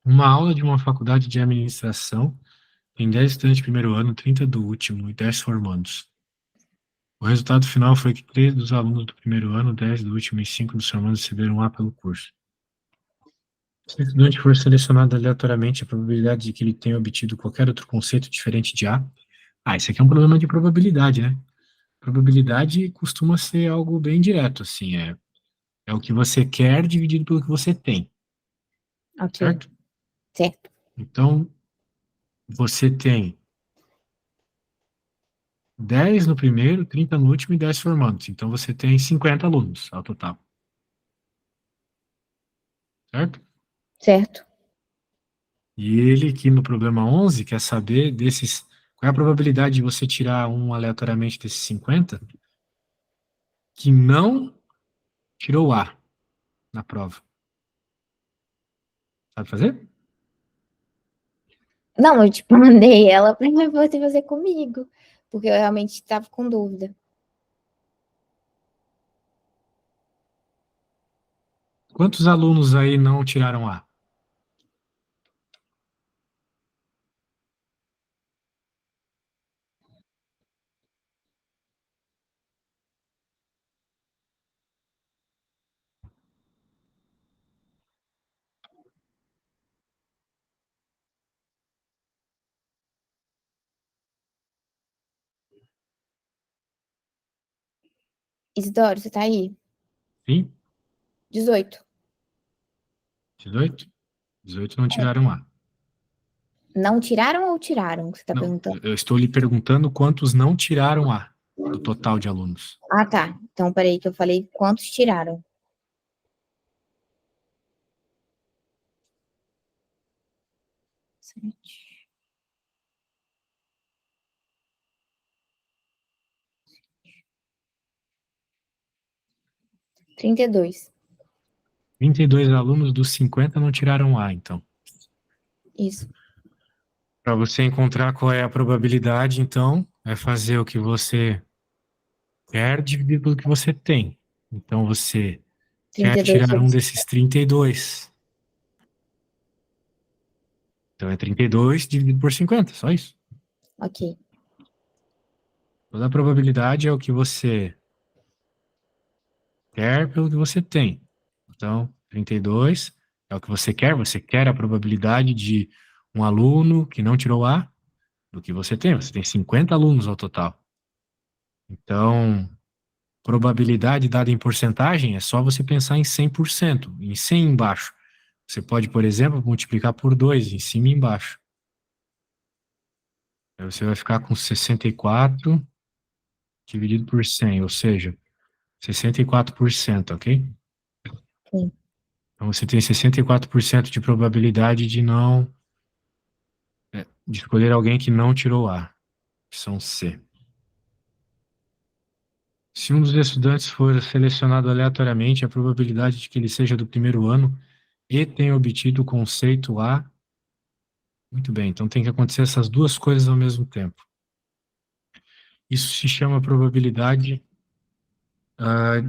Speaker 1: Uma aula de uma faculdade de administração tem 10 estudantes do primeiro ano, 30 do último e 10 formandos. O resultado final foi que 3 dos alunos do primeiro ano, 10 do último e 5 dos formandos receberam A pelo curso. Se o estudante for selecionado aleatoriamente, a probabilidade de que ele tenha obtido qualquer outro conceito diferente de A. Isso aqui é um problema de probabilidade, né? Probabilidade costuma ser algo bem direto, assim, é o que você quer dividido pelo que você tem,
Speaker 2: Ok,
Speaker 1: certo?
Speaker 2: certo.
Speaker 1: Então, você tem 10 no primeiro, 30 no último e 10 formandos. Então, você tem 50 alunos ao total, certo?
Speaker 2: Certo.
Speaker 1: E ele aqui no problema 11 quer saber desses, qual é a probabilidade de você tirar um aleatoriamente desses 50 que não tirou A na prova. Sabe fazer?
Speaker 2: Não, eu tipo mandei ela para você fazer comigo, porque eu realmente estava com dúvida.
Speaker 1: Quantos alunos aí não tiraram A?
Speaker 2: Isidoro, você tá aí?
Speaker 1: Sim?
Speaker 2: 18.
Speaker 1: 18? 18 não tiraram A.
Speaker 2: Não tiraram ou tiraram? Que você tá
Speaker 1: Não,
Speaker 2: perguntando?
Speaker 1: eu estou lhe perguntando quantos não tiraram A do total de alunos.
Speaker 2: Ah, tá. Então, peraí, que eu falei quantos tiraram. 32.
Speaker 1: 32 alunos dos 50 não tiraram A, então.
Speaker 2: Isso.
Speaker 1: Para você encontrar qual é a probabilidade, então, é fazer o que você quer dividido pelo que você tem. Então, você quer
Speaker 2: 32
Speaker 1: tirar um
Speaker 2: vezes.
Speaker 1: desses 32. Então, é 32 dividido por 50, só isso.
Speaker 2: Ok.
Speaker 1: Toda a probabilidade é o que você quer pelo que você tem. Então, 32 é o que você quer a probabilidade de um aluno que não tirou A do que você tem. Você tem 50 alunos ao total. Então, probabilidade dada em porcentagem é só você pensar em 100%, em 100 embaixo. Você pode, por exemplo, multiplicar por 2 em cima e embaixo. Aí você vai ficar com 64 dividido por 100, ou seja, 64%, ok?
Speaker 2: Sim.
Speaker 1: Então você tem 64% de probabilidade de não, de escolher alguém que não tirou A, opção C. Se um dos estudantes for selecionado aleatoriamente, a probabilidade de que ele seja do primeiro ano e tenha obtido o conceito A. Muito bem, então tem que acontecer essas duas coisas ao mesmo tempo. Isso se chama probabilidade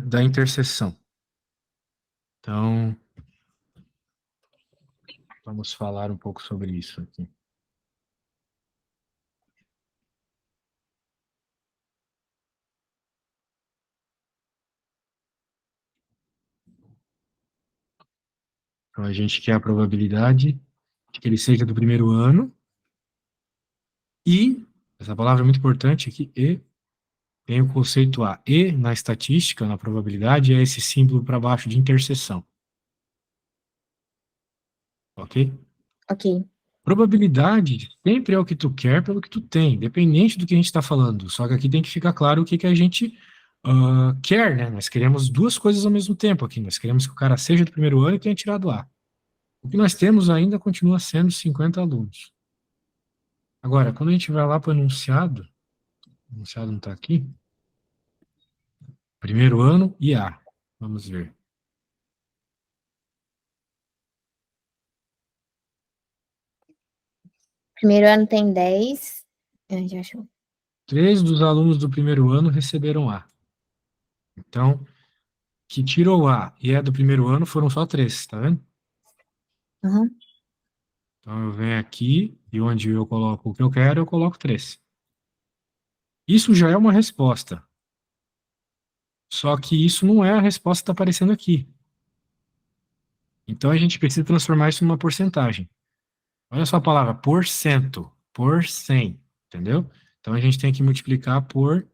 Speaker 1: da interseção. Então, vamos falar um pouco sobre isso aqui. Então, a gente quer a probabilidade de que ele seja do primeiro ano e, essa palavra é muito importante aqui, e tem o conceito A. E, na estatística, na probabilidade, é esse símbolo para baixo de interseção. Ok?
Speaker 2: Ok.
Speaker 1: Probabilidade sempre é o que tu quer pelo que tu tem, independente do que a gente está falando. Só que aqui tem que ficar claro o que, que a gente quer, né? Nós queremos duas coisas ao mesmo tempo aqui. Nós queremos que o cara seja do primeiro ano e tenha tirado A. O que nós temos ainda continua sendo 50 alunos. Agora, quando a gente vai lá para o enunciado não está aqui, primeiro ano e A. Vamos ver.
Speaker 2: Primeiro ano tem 10. Já achou.
Speaker 1: 3 dos alunos do primeiro ano receberam A. Então, que tirou A e é do primeiro ano foram só 3, tá vendo?
Speaker 2: Uhum.
Speaker 1: Então, eu venho aqui e onde eu coloco o que eu quero, eu coloco 3. Isso já é uma resposta. Só que isso não é a resposta que está aparecendo aqui. Então, a gente precisa transformar isso numa porcentagem. Olha só a palavra porcento, por 100, entendeu? Então, a gente tem que multiplicar por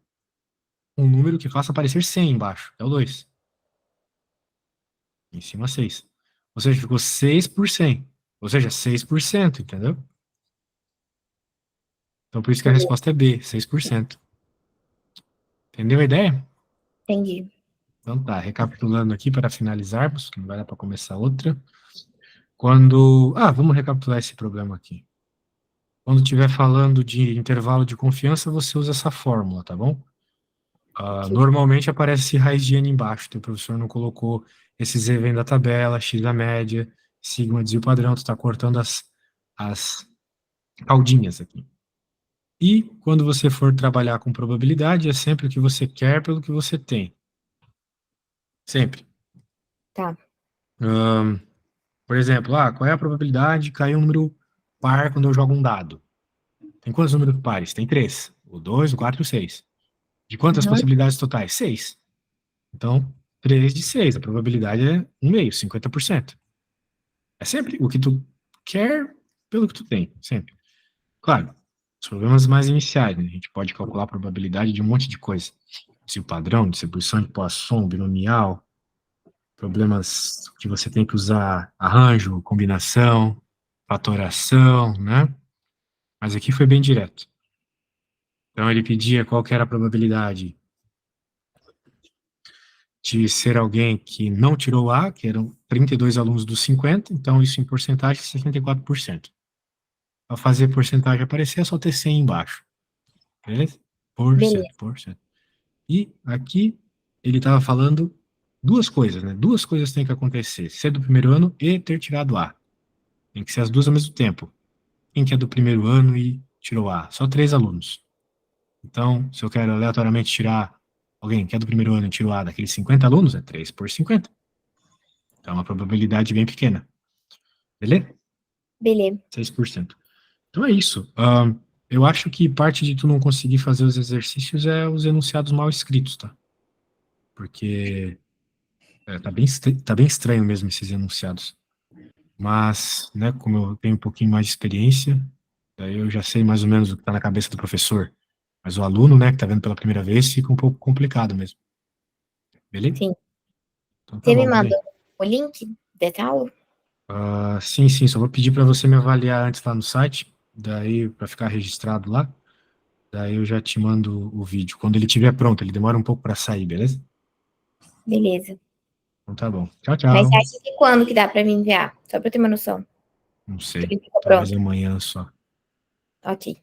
Speaker 1: um número que faça aparecer 100 embaixo, é o 2. Em cima, 6. Ou seja, ficou 6 por 100. Ou seja, 6%, entendeu? Então, por isso que a resposta é B, 6%. Entendeu a ideia?
Speaker 2: Entendi.
Speaker 1: Então tá, recapitulando aqui para finalizarmos, que não vai dar para começar outra. Quando. Ah, vamos recapitular esse problema aqui. Quando estiver falando de intervalo de confiança, você usa essa fórmula, tá bom? Normalmente aparece raiz de n embaixo, o professor não colocou esse z vem da tabela, x da média, sigma desvio padrão, tu está cortando as caldinhas aqui. E quando você for trabalhar com probabilidade, é sempre o que você quer pelo que você tem. Sempre.
Speaker 2: Tá.
Speaker 1: Por exemplo, qual é a probabilidade de cair um número par quando eu jogo um dado? Tem quantos números pares? Tem 3. O 2, o 4 e o 6. De quantas
Speaker 2: Uhum.
Speaker 1: possibilidades totais? 6. Então, 3 de 6. A probabilidade é 1 meio, 50%. É sempre o que tu quer pelo que tu tem. Sempre. Claro, os problemas mais iniciais, né? A gente pode calcular a probabilidade de um monte de coisa. Se padrão, distribuição de Poisson, binomial, problemas que você tem que usar arranjo, combinação, fatoração, né? Mas aqui foi bem direto. Então ele pedia qual que era a probabilidade de ser alguém que não tirou A, que eram 32 alunos dos 50, então isso em porcentagem 64%. Para fazer porcentagem aparecer é só ter 100 embaixo. Beleza?
Speaker 2: Beleza.
Speaker 1: Por cento. E aqui ele estava falando duas coisas, né? Duas coisas têm que acontecer: ser do primeiro ano e ter tirado A. Tem que ser as duas ao mesmo tempo. Quem que é do primeiro ano e tirou A? Só 3 alunos. Então, se eu quero aleatoriamente tirar alguém que é do primeiro ano e tirou A daqueles 50 alunos, é 3 por 50. Então, é uma probabilidade bem pequena. Beleza?
Speaker 2: Beleza.
Speaker 1: 6%. Então é isso. Eu acho que parte de tu não conseguir fazer os exercícios é os enunciados mal escritos, tá? Porque tá bem estranho mesmo esses enunciados. Mas, né, como eu tenho um pouquinho mais de experiência, daí eu já sei mais ou menos o que tá na cabeça do professor. Mas o aluno, né, que tá vendo pela primeira vez, fica um pouco complicado mesmo. Beleza?
Speaker 2: Sim.
Speaker 1: Então tá
Speaker 2: Você me
Speaker 1: bom,
Speaker 2: mandou
Speaker 1: beleza.
Speaker 2: o link dessa aula?
Speaker 1: Sim, sim, só vou pedir para você me avaliar antes lá no site, daí para ficar registrado lá, daí eu já te mando o vídeo. Quando ele estiver pronto, ele demora um pouco para sair, beleza?
Speaker 2: Beleza.
Speaker 1: Então tá bom. Tchau,
Speaker 2: Mas você
Speaker 1: tchau.
Speaker 2: acha que quando que dá pra me enviar? Só pra eu ter uma noção.
Speaker 1: Não
Speaker 2: Que
Speaker 1: sei,
Speaker 2: ele fica
Speaker 1: talvez
Speaker 2: pronto.
Speaker 1: amanhã só.
Speaker 2: Ok.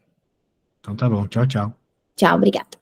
Speaker 1: Então tá bom. Tchau, tchau.
Speaker 2: Tchau, obrigada.